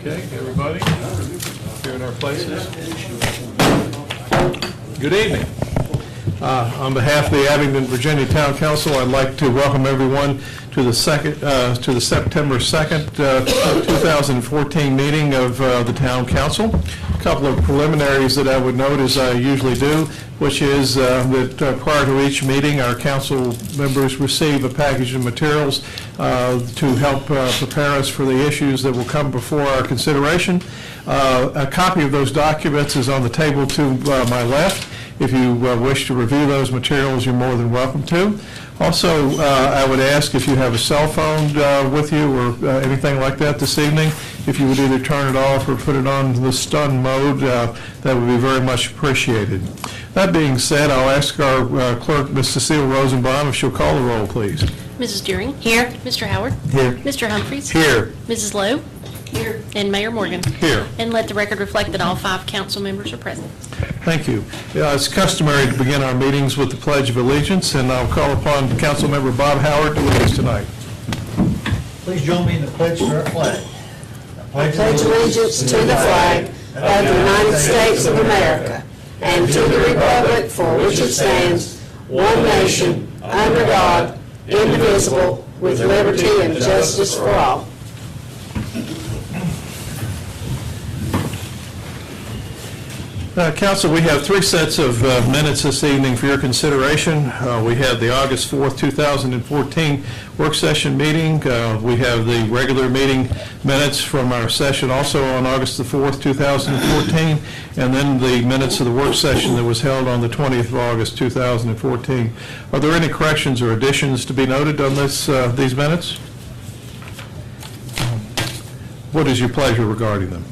Okay, everybody, here in our places. Good evening. On behalf of the Abingdon, Virginia Town Council, I'd like to welcome everyone to the September 2nd, 2014 meeting of the Town Council. A couple of preliminaries that I would note, as I usually do, which is that prior to each meeting, our council members receive a package of materials to help prepare us for the issues that will come before our consideration. A copy of those documents is on the table to my left. If you wish to review those materials, you're more than welcome to. Also, I would ask if you have a cell phone with you or anything like that this evening, if you would either turn it off or put it on the stun mode, that would be very much appreciated. That being said, I'll ask our clerk, Ms. Cecile Rosenbaum, if she'll call the roll, please. Mrs. Deering? Here. Mr. Howard? Here. Mr. Humphreys? Here. Mrs. Lowe? Here. And Mayor Morgan? Here. And let the record reflect that all 5 council members are present. Thank you. It's customary to begin our meetings with the Pledge of Allegiance, and I'll call upon Councilmember Bob Howard to lead us tonight. Please join me in the pledge to our flag. I pledge allegiance to the flag of the United States of America and to the republic for which it stands, one nation, under God, indivisible, with liberty and justice for all. Council, we have 3 sets of minutes this evening for your consideration. We have the August 4th, 2014 work session meeting. We have the regular meeting minutes from our session also on August the 4th, 2014, and then the minutes of the work session that was held on the 20th of August, 2014. Are there any corrections or additions to be noted on these minutes? What is your pleasure regarding them?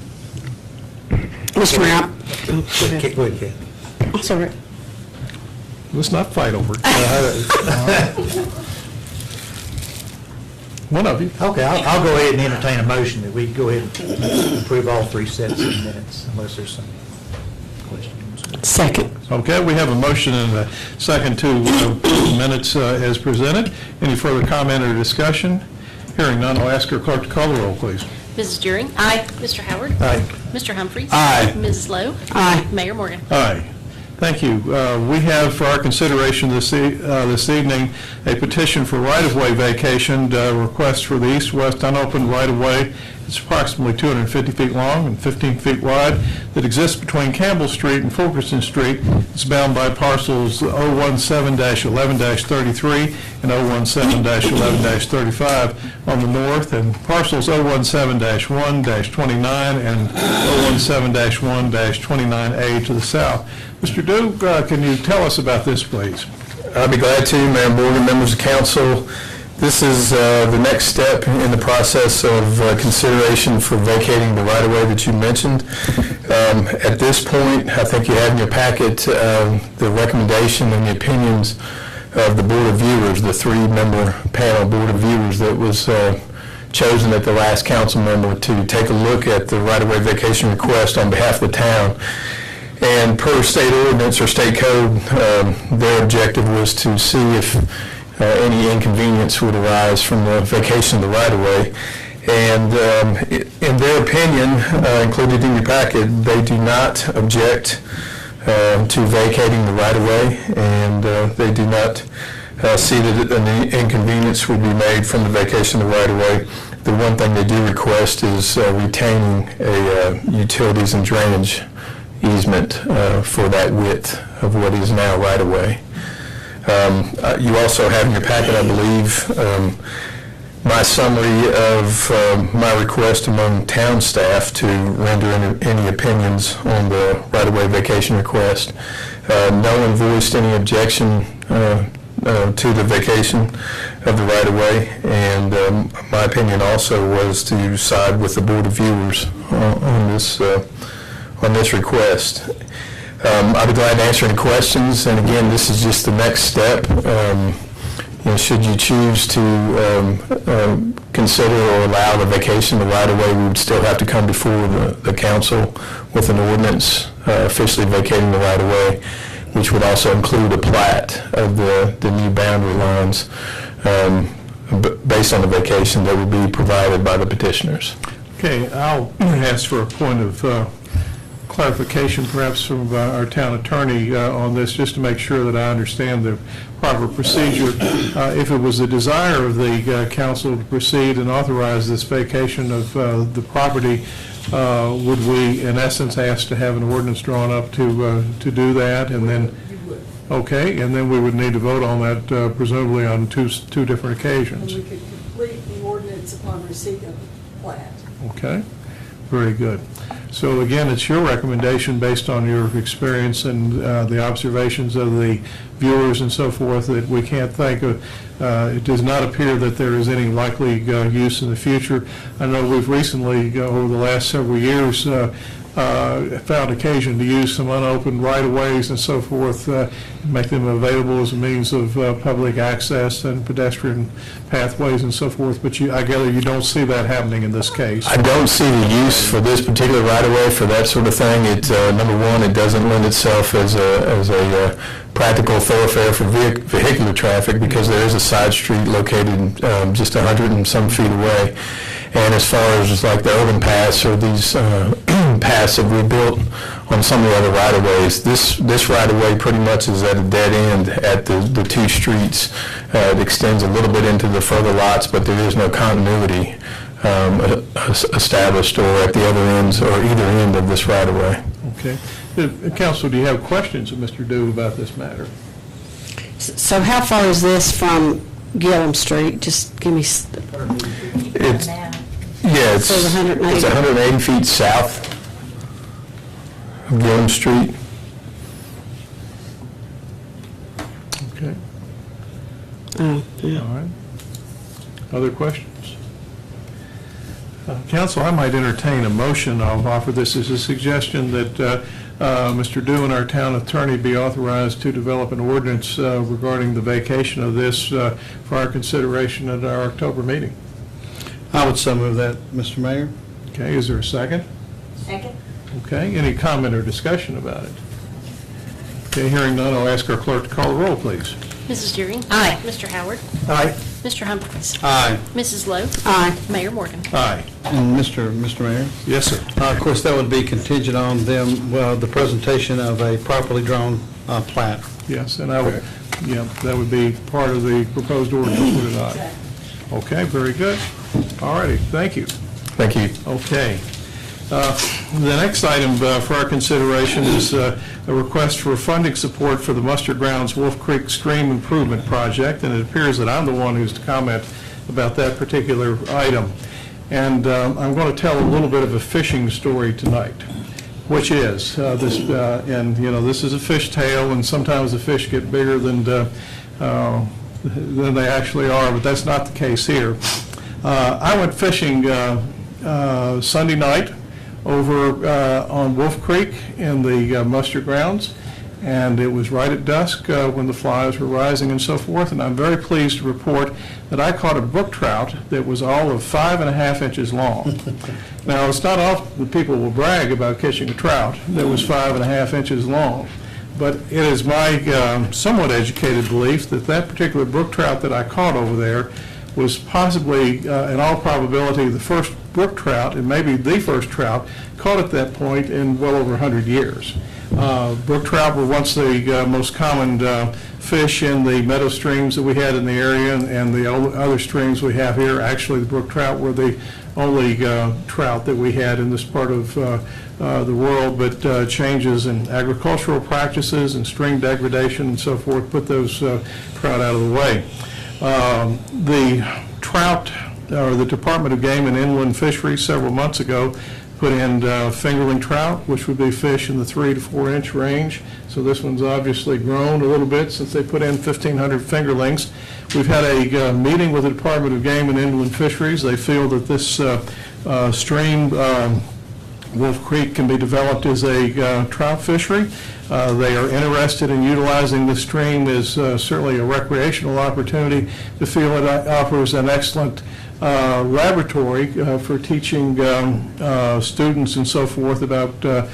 Mr. Mayor. Go ahead, Ken. That's all right. Let's not fight over it. One of you. Okay, I'll go ahead and entertain a motion that we go ahead and approve all 3 sets of minutes unless there's some questions. Second. Okay, we have a motion and a second to minutes as presented. Any further comment or discussion? Hearing none, I'll ask our clerk to call the roll, please. Mrs. Deering? Aye. Mr. Howard? Aye. Mr. Humphreys? Aye. Mrs. Lowe? Aye. Mayor Morgan? Aye. Thank you. We have for our consideration this evening a petition for right-of-way vacation, request for the east-west unopened right-of-way. It's approximately 250 feet long and 15 feet wide that exists between Campbell Street and Fulkerson Street. It's bound by parcels 017-11-33 and 017-11-35 on the north, and parcels 017-1-29 and 017-1-29A to the south. Mr. Duke, can you tell us about this, please? I'd be glad to, Mayor Morgan, members of council. This is the next step in the process of consideration for vacating the right-of-way that you mentioned. At this point, I think you have in your packet the recommendation and the opinions of the Board of Viewers, the 3-member panel Board of Viewers that was chosen at the last council member to take a look at the right-of-way vacation request on behalf of the town. And per state ordinance or state code, their objective was to see if any inconvenience would arise from the vacation of the right-of-way. And in their opinion, included in your packet, they do not object to vacating the right-of-way, and they do not see that an inconvenience would be made from the vacation of the right-of-way. The one thing they do request is retaining a utilities and drainage easement for that width of what is now right-of-way. You also have in your packet, I believe, my summary of my request among town staff to render any opinions on the right-of-way vacation request. No one voiced any objection to the vacation of the right-of-way, and my opinion also was to side with the Board of Viewers on this request. I'll be glad to answer any questions, and again, this is just the next step. Should you choose to consider or allow the vacation of the right-of-way, we would still have to come before the council with an ordinance officially vacating the right-of-way, which would also include a plat of the new boundary lines based on the vacation that would be provided by the petitioners. Okay, I'll ask for a point of clarification perhaps from our town attorney on this, just to make sure that I understand the proper procedure. If it was the desire of the council to proceed and authorize this vacation of the property, would we, in essence, ask to have an ordinance drawn up to do that? And then, okay, and then we would need to vote on that presumably on two different occasions. And we could complete the ordinance upon receipt of the plat. Okay, very good. So again, it's your recommendation, based on your experience and the observations of the viewers and so forth, that we can't think of, it does not appear that there is any likely use in the future. I know we've recently, over the last several years, found occasion to use some unopened right-of-ways and so forth, make them available as a means of public access and pedestrian pathways and so forth, but I gather you don't see that happening in this case. I don't see the use for this particular right-of-way for that sort of thing. It, number one, it doesn't lend itself as a practical thoroughfare for vehicular traffic, because there is a side street located just 100 and some feet away. And as far as just like the urban paths or these paths that we built on some of the other right-of-ways, this right-of-way pretty much is at a dead end at the two streets. It extends a little bit into the further lots, but there is no continuity established or at the other ends or either end of this right-of-way. Okay. Council, do you have questions of Mr. Dew about this matter? So how far is this from Gillum Street? Just give me, It's, yeah, it's So it's 180. it's 180 feet south of Gillum Street. Okay. oh, yeah. All right. Other questions? Council, I might entertain a motion. I'll offer this as a suggestion that Mr. Dew and our town attorney be authorized to develop an ordinance regarding the vacation of this for our consideration at our October meeting. I would so move that, Mr. Mayor. Okay, is there a second? Second. Okay, any comment or discussion about it? Okay, hearing none, I'll ask our clerk to call the roll, please. Mrs. Deering? Aye. Mr. Howard? Aye. Mr. Humphries? Aye. Mrs. Lowe? Aye. Mayor Morgan? Aye. And Mr. Mayor? Yes, sir. Of course, that would be contingent on them, well, the presentation of a properly drawn plat. Yes, and I would, yeah, that would be part of the proposed ordinance for tonight. Okay, very good. All righty, thank you. Thank you. Okay. The next item for our consideration is a request for funding support for the Mustard Grounds Wolf Creek Stream Improvement Project, and it appears that I'm the one who's to comment about that particular item. And I'm going to tell a little bit of a fishing story tonight, which is this, and you know, this is a fish tale, and sometimes the fish get bigger than they actually are, but that's not the case here. I went fishing Sunday night over on Wolf Creek in the Mustard Grounds, and it was right at dusk when the flies were rising and so forth, and I'm very pleased to report that I caught a brook trout that was all of 5.5 inches long. Now, it's not often that people will brag about catching a trout that was 5.5 inches long, but it is my somewhat educated belief that that particular brook trout that I caught over there was possibly, in all probability, the first brook trout, and maybe the first trout, caught at that point in well over 100 years. Brook trout were once the most common fish in the meadow streams that we had in the area, and the other streams we have here. Actually, the brook trout were the only trout that we had in this part of the world, but changes in agricultural practices and stream degradation and so forth put those trout out of the way. The trout, or the Department of Game and Inland Fisheries several months ago put in fingerling trout, which would be fish in the 3 to 4 inch range. So this one's obviously grown a little bit since they put in 1,500 fingerlings. We've had a meeting with the Department of Game and Inland Fisheries. They feel that this stream, Wolf Creek, can be developed as a trout fishery. They are interested in utilizing the stream as certainly a recreational opportunity. They feel it offers an excellent laboratory for teaching students and so forth about the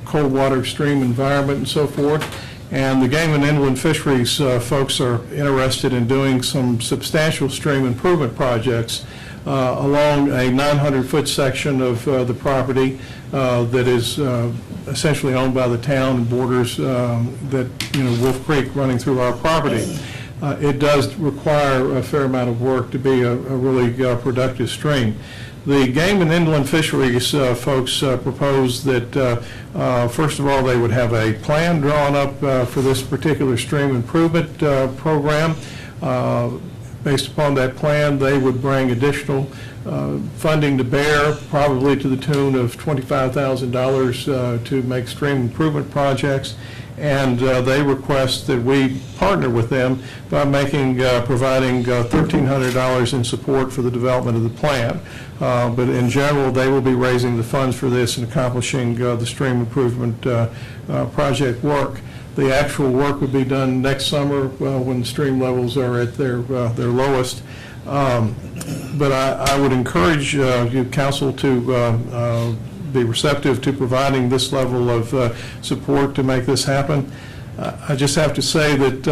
cold water stream environment and so forth. And the Game and Inland Fisheries folks are interested in doing some substantial stream improvement projects along a 900-foot section of the property that is essentially owned by the town and borders that, Wolf Creek running through our property. It does require a fair amount of work to be a really productive stream. The Game and Inland Fisheries folks proposed that, first of all, they would have a plan drawn up for this particular stream improvement program. Based upon that plan, they would bring additional funding to bear, probably to the tune of $25,000 to make stream improvement projects. And they request that we partner with them by providing $1,300 in support for the development of the plan. But in general, they will be raising the funds for this and accomplishing the stream improvement project work. The actual work would be done next summer when the stream levels are at their lowest. But I would encourage you, council, to be receptive to providing this level of support to make this happen. I just have to say that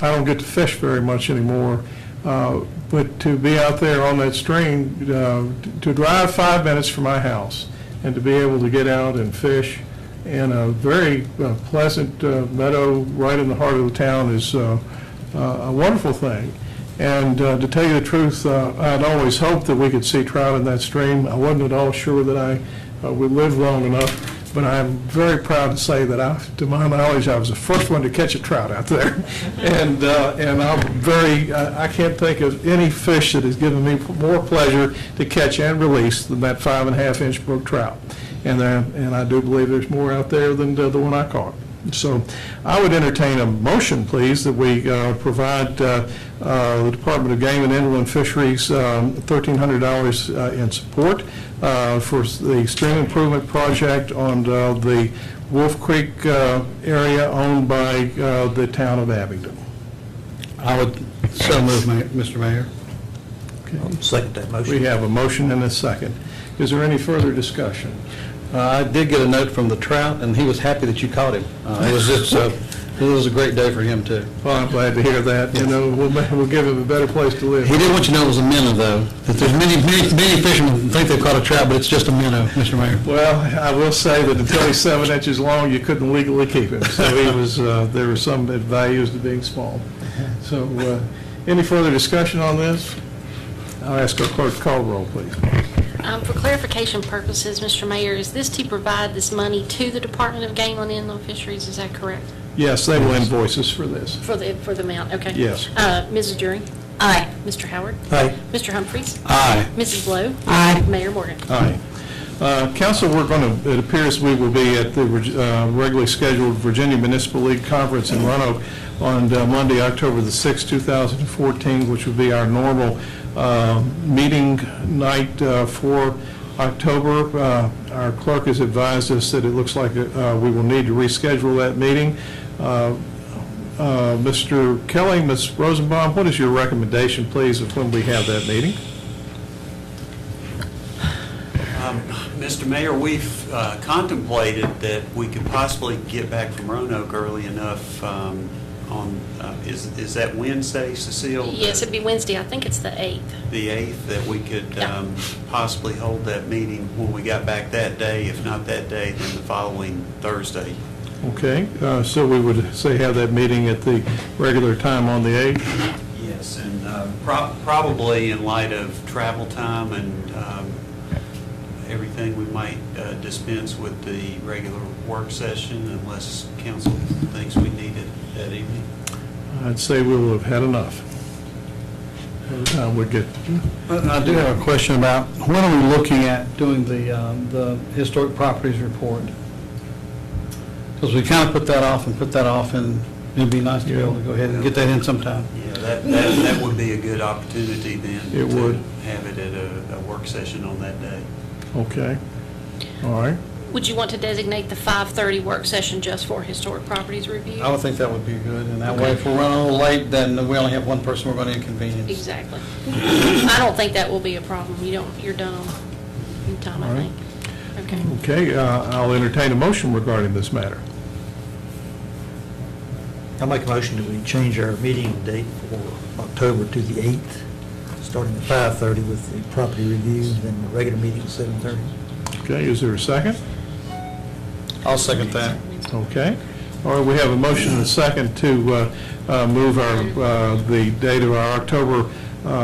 I don't get to fish very much anymore, but to be out there on that stream, to drive 5 minutes from my house and to be able to get out and fish in a very pleasant meadow right in the heart of the town is a wonderful thing. And to tell you the truth, I'd always hoped that we could see trout in that stream. I wasn't at all sure that I would live long enough, but I'm very proud to say that, to my knowledge, I was the first one to catch a trout out there. And I can't think of any fish that has given me more pleasure to catch and release than that 5.5-inch brook trout. And I do believe there's more out there than the one I caught. So I would entertain a motion, please, that we provide the Department of Game and Inland Fisheries $1,300 in support for the stream improvement project on the Wolf Creek area owned by the town of Abingdon. I would so move, Mr. Mayor. I'll second that motion. We have a motion and a second. Is there any further discussion? I did get a note from the trout, and he was happy that you caught him. It was a great day for him, too. Well, I'm glad to hear that. We'll give him a better place to live. He did want you to know it was a minnow, though. That there's many fishermen think they've caught a trout, but it's just a minnow, Mr. Mayor. Well, I will say that until he's 7 inches long, you couldn't legally keep him. So he was. There were some values to being small. So, any further discussion on this? I'll ask our clerk to call the roll, please. For clarification purposes, Mr. Mayor, is this to provide this money to the Department of Game and Inland Fisheries? Is that correct? Yes, they will invoice us for this. For the amount, okay. Yes. Mrs. During? Aye. Mr. Howard? Aye. Mr. Humphries? Aye. Mrs. Blow? Aye. Mayor Morgan? Aye. Council, it appears we will be at the regularly scheduled Virginia Municipal League Conference in Roanoke on Monday, October the 6th, 2014, which will be our normal meeting night for October. Our clerk has advised us that it looks like we will need to reschedule that meeting. Mr. Kelly, Ms. Rosenbaum, what is your recommendation, please, of when we have that meeting? Mr. Mayor, we've contemplated that we could possibly get back from Roanoke early enough is that Wednesday, Cecile? Yes, it'd be Wednesday. I think it's the 8th. The 8th, that we could Yeah. possibly hold that meeting when we got back that day. If not that day, then the following Thursday. Okay, so we would say have that meeting at the regular time on the 8th? Yes, and probably in light of travel time and everything, we might dispense with the regular work session unless council thinks we need it that evening. I'd say we will have had enough. By the time we get, I do have a question about, when are we looking at doing the historic properties report? Because we kind of put that off, and it'd be nice to be able to go ahead and get that in sometime. Yeah, that would be a good opportunity then. It would. To have it at a work session on that day. okay, all right. Would you want to designate the 5:30 work session just for historic properties review? I would think that would be good, and that way if we're running a little late, then we only have one person we're going to inconvenience. Exactly. I don't think that will be a problem. You're done on time, I All right. think. Okay. Okay, I'll entertain a motion regarding this matter. I'll make a motion that we change our meeting date for October to the 8th. starting at 5:30 with the property review, and then the regular meeting at 7:30. Okay, is there a second? I'll second that. Okay. All right, we have a motion and a second to move the date of our October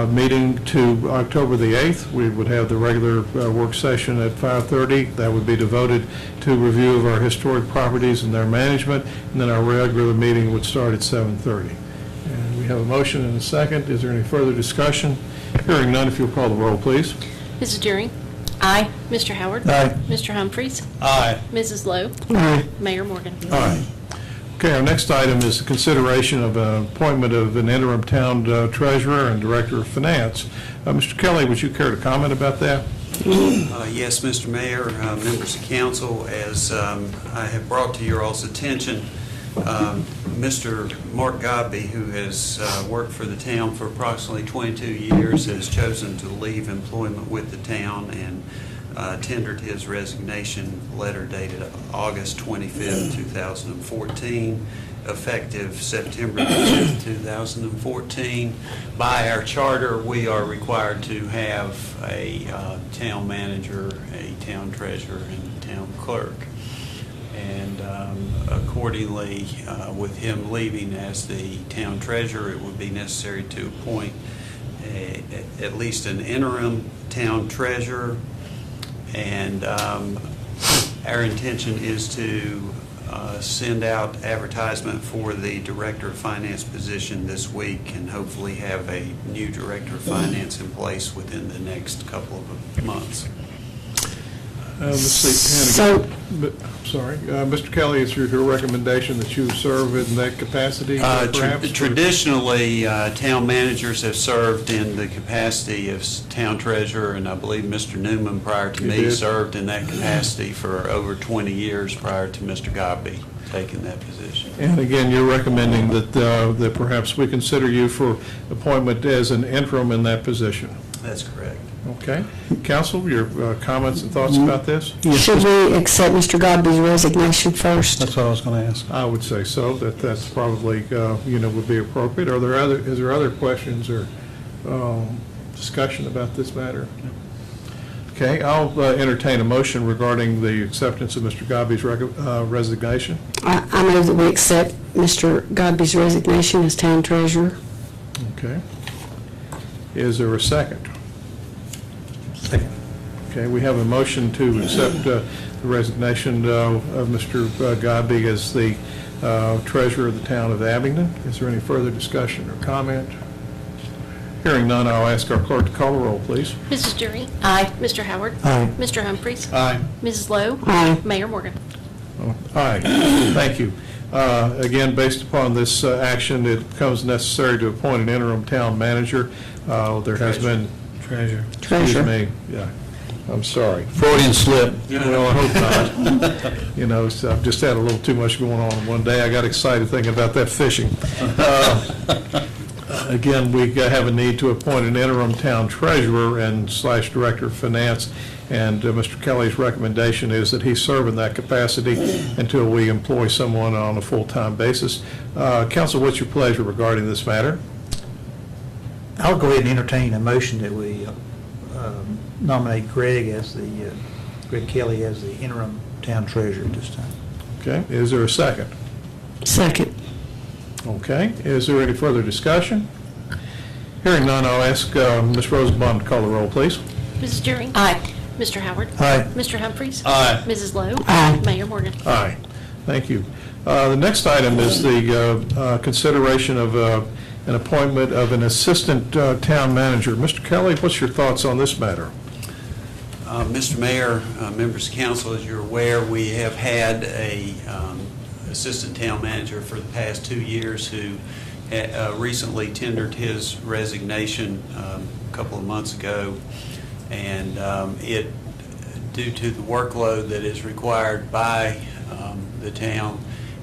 meeting to October the 8th. We would have the regular work session at 5:30. That would be devoted to review of our historic properties and their management, and then our regular meeting would start at 7:30. And we have a motion and a second. Is there any further discussion? Hearing none, if you'll call the roll, please. Mrs. Deering? Aye. Mr. Howard? Aye. Mr. Humphries? Aye. Mrs. Lowe? Aye. Mayor Morgan? Aye. Okay, our next item is the consideration of an appointment of an interim town treasurer and director of finance. Mr. Kelly, would you care to comment about that? Yes, Mr. Mayor, members of council, as I have brought to your all's attention, Mr. Mark Godby, who has worked for the town for approximately 22 years, has chosen to leave employment with the town and tendered his resignation letter dated August 25th, 2014, effective September 5th, 2014. By our charter, we are required to have a town manager, a town treasurer, and a town clerk. And accordingly, with him leaving as the town treasurer, it would be necessary to appoint at least an interim town treasurer. And our intention is to send out advertisement for the director of finance position this week, and hopefully have a new director of finance in place within the next couple of months. Let's see, So- sorry, Mr. Kelly, is your recommendation that you serve in that capacity, perhaps? Traditionally, town managers have served in the capacity of town treasurer, and I believe Mr. Newman, prior to He me, did. served in that capacity for over 20 years prior to Mr. Godby taking that position. And again, you're recommending that perhaps we consider you for appointment as an interim in that position. That's correct. Okay. Council, your comments and thoughts about this? Should we accept Mr. Godby's resignation first? That's what I was going to ask. I would say so, that's probably, would be appropriate. Is there other questions or discussion about this matter? Okay, I'll entertain a motion regarding the acceptance of Mr. Godby's resignation. I move that we accept Mr. Godby's resignation as town treasurer. Okay. Is there a second? Second. Okay, we have a motion to accept the resignation of Mr. Godby as the treasurer of the town of Abingdon. Is there any further discussion or comment? Hearing none, I'll ask our clerk to call the roll, please. Mrs. Deering? Aye. Mr. Howard? Aye. Mr. Humphries? Aye. Mrs. Lowe? Aye. Mayor Morgan? Aye. Thank you. Again, based upon this action, it becomes necessary to appoint an interim town manager. There has been... Treasurer. Excuse Treasurer. me, yeah, I'm sorry. Freudian slip. Well, I hope not. So I've just had a little too much going on one day. I got excited thinking about that fishing. Again, we have a need to appoint an interim town treasurer and / director of finance, and Mr. Kelly's recommendation is that he serve in that capacity until we employ someone on a full-time basis. Council, what's your pleasure regarding this matter? I'll go ahead and entertain a motion that we nominate Greg Kelly as the interim town treasurer at this time. Okay, is there a second? Second. Okay, is there any further discussion? Hearing none, I'll ask Ms. Rosenbaum to call the roll, please. Mrs. Deering? Aye. Mr. Howard? Aye. Mr. Humphries? Aye. Mrs. Lowe? Aye. Mayor Morgan? Aye. Thank you. The next item is the consideration of an appointment of an assistant town manager. Mr. Kelly, what's your thoughts on this matter? Mr. Mayor, members of council, as you're aware, we have had a assistant town manager for the past 2 years who recently tendered his resignation a couple of months ago, and due to the workload that is required by the town,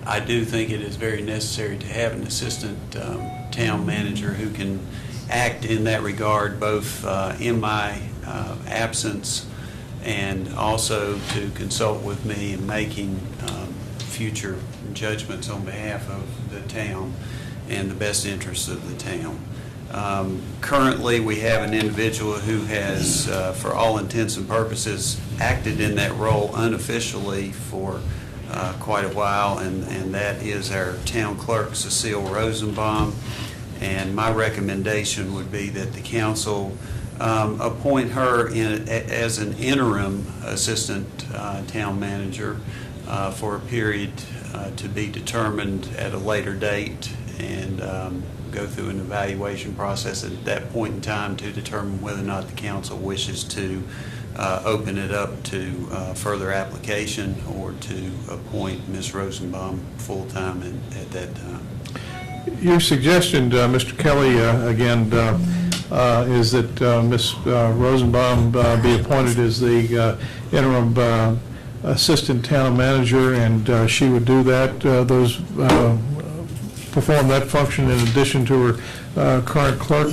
I do think it is very necessary to have an assistant town manager who can act in that regard, both in my absence and also to consult with me in making future judgments on behalf of the town and the best interests of the town. Currently, we have an individual who has, for all intents and purposes, acted in that role unofficially for quite a while, and that is our town clerk, Cecile Rosenbaum. And my recommendation would be that the council appoint her as an interim assistant town manager for a period to be determined at a later date, and go through an evaluation process at that point in time to determine whether or not the council wishes to open it up to further application or to appoint Ms. Rosenbaum full-time at that time. Your suggestion, Mr. Kelly, again, is that Ms. Rosenbaum be appointed as the interim assistant town manager, and she would do that, perform that function in addition to her current clerk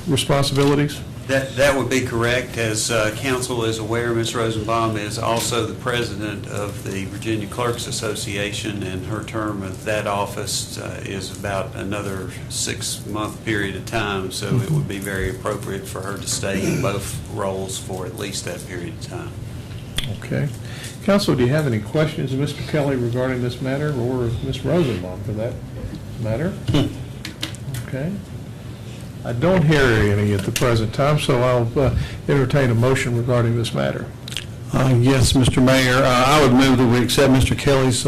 responsibilities? That would be correct. As council is aware, Ms. Rosenbaum is also the president of the Virginia Clerks Association, and her term at that office is about another 6-month period of time, so it would be very appropriate for her to stay in both roles for at least that period of time. Okay. Council, do you have any questions of Mr. Kelly regarding this matter, or Ms. Rosenbaum for that matter? Okay. I don't hear any at the present time, so I'll entertain a motion regarding this matter. Yes, Mr. Mayor, I would move that we accept Mr. Kelly's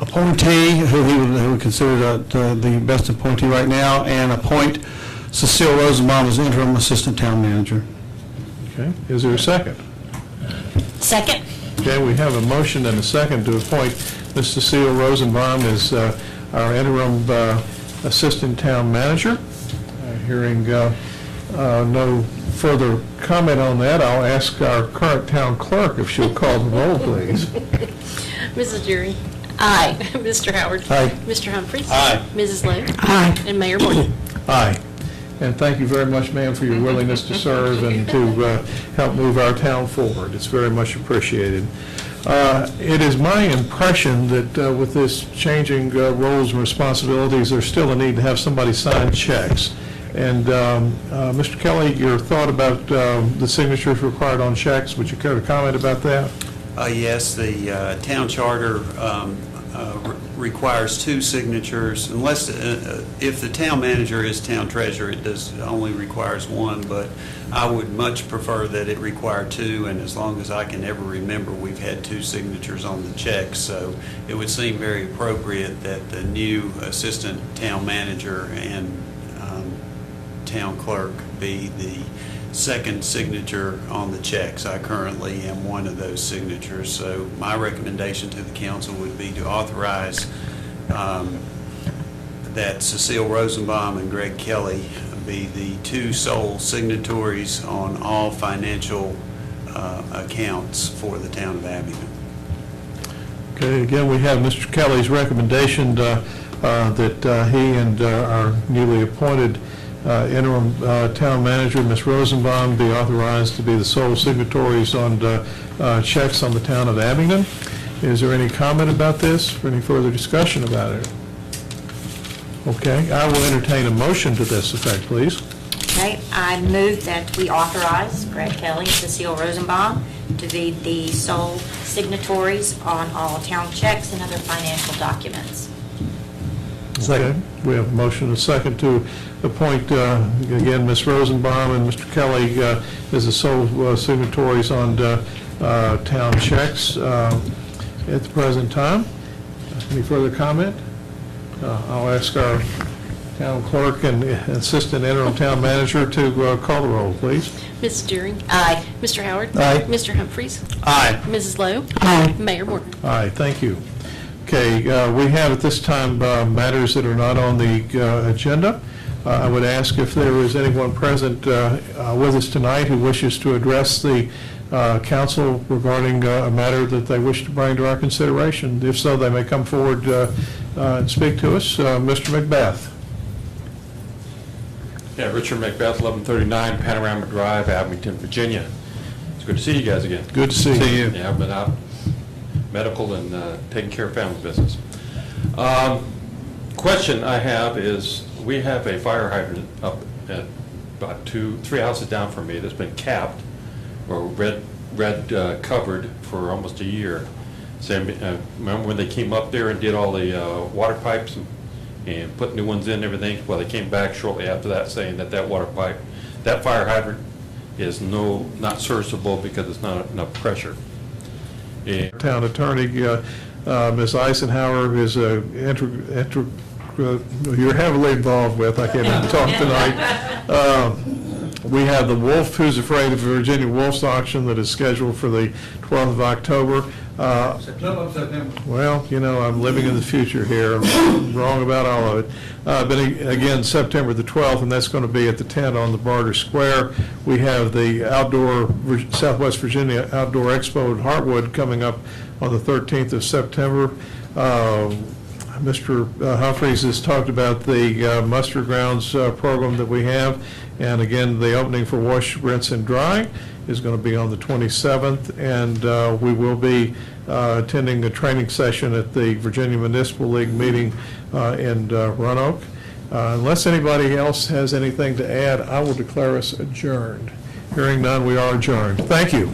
appointee, who he would consider the best appointee right now, and appoint Cecile Rosenbaum as interim assistant town manager. Okay. Is there a second? Second. Okay, we have a motion and a second to appoint Ms. Cecile Rosenbaum as our interim assistant town manager. Hearing no further comment on that, I'll ask our current town clerk if she'll call the roll, please. Mrs. Deering. Aye. Mr. Howard. Aye. Mr. Humphries. Aye. Mrs. Lowe. Aye. And Mayor Moore. Aye. And thank you very much, ma'am, for your willingness to serve and to help move our town forward. It's very much appreciated. It is my impression that with this changing roles and responsibilities, there's still a need to have somebody sign checks. And Mr. Kelly, your thought about the signatures required on checks, would you care to comment about that? Yes, the town charter requires 2 signatures, unless, if the town manager is town treasurer, it only requires 1, but I would much prefer that it require 2, and as long as I can ever remember, we've had 2 signatures on the checks, so it would seem very appropriate that the new assistant town manager and town clerk be the second signature on the checks. I currently am one of those signatures, so my recommendation to the council would be to authorize that Cecile Rosenbaum and Greg Kelly be the 2 sole signatories on all financial accounts for the town of Abingdon. Okay, again, we have Mr. Kelly's recommendation that he and our newly appointed interim town manager, Ms. Rosenbaum, be authorized to be the sole signatories on checks on the town of Abingdon. Is there any comment about this or any further discussion about it? Okay, I will entertain a motion to this effect, please. Okay, I move that we authorize Greg Kelly and Cecile Rosenbaum to be the sole signatories on all town checks and other financial documents. Okay, we have a motion and a second to appoint, again, Ms. Rosenbaum and Mr. Kelly as the sole signatories on town checks at the present time. Any further comment? I'll ask our town clerk and assistant interim town manager to call the roll, please. Mrs. Deering. Aye. Mr. Howard. Aye. Mr. Humphries. Aye. Mrs. Lowe. Aye. Mayor Moore. Aye, thank you. Okay, we have at this time matters that are not on the agenda. I would ask if there is anyone present with us tonight who wishes to address the council regarding a matter that they wish to bring to our consideration. If so, they may come forward and speak to us. Mr. Macbeth. Yeah, Richard Macbeth, 1139 Panorama Drive, Abingdon, Virginia. It's good to see you guys again. Good to see you. Yeah, I've been out medical and taking care of family business. question I have is, we have a fire hydrant up at about 3 houses down from me that's been capped or red covered for almost a year. Remember when they came up there and did all the water pipes and put new ones in and everything? Well, they came back shortly after that saying that that fire hydrant is not serviceable because it's not enough pressure. And Town attorney, Ms. Eisenhower, is you're heavily involved with. I can't even talk tonight. We have the Wolf Who's Afraid of Virginia Wolf's auction that is scheduled for the 12th of October. September. Well, you know, I'm living in the future here. I'm wrong about all of it. But again, September the 12th, and that's going to be at the tent on the Barter Square. We have the Southwest Virginia Outdoor Expo in Hartwood coming up on the 13th of September. Mr. Humphreys has talked about the muster grounds program that we have. And again, the opening for wash, rinse, and dry is going to be on the 27th. And we will be attending a training session at the Virginia Municipal League meeting in Roanoke. Unless anybody else has anything to add, I will declare us adjourned. Hearing none, we are adjourned. Thank you.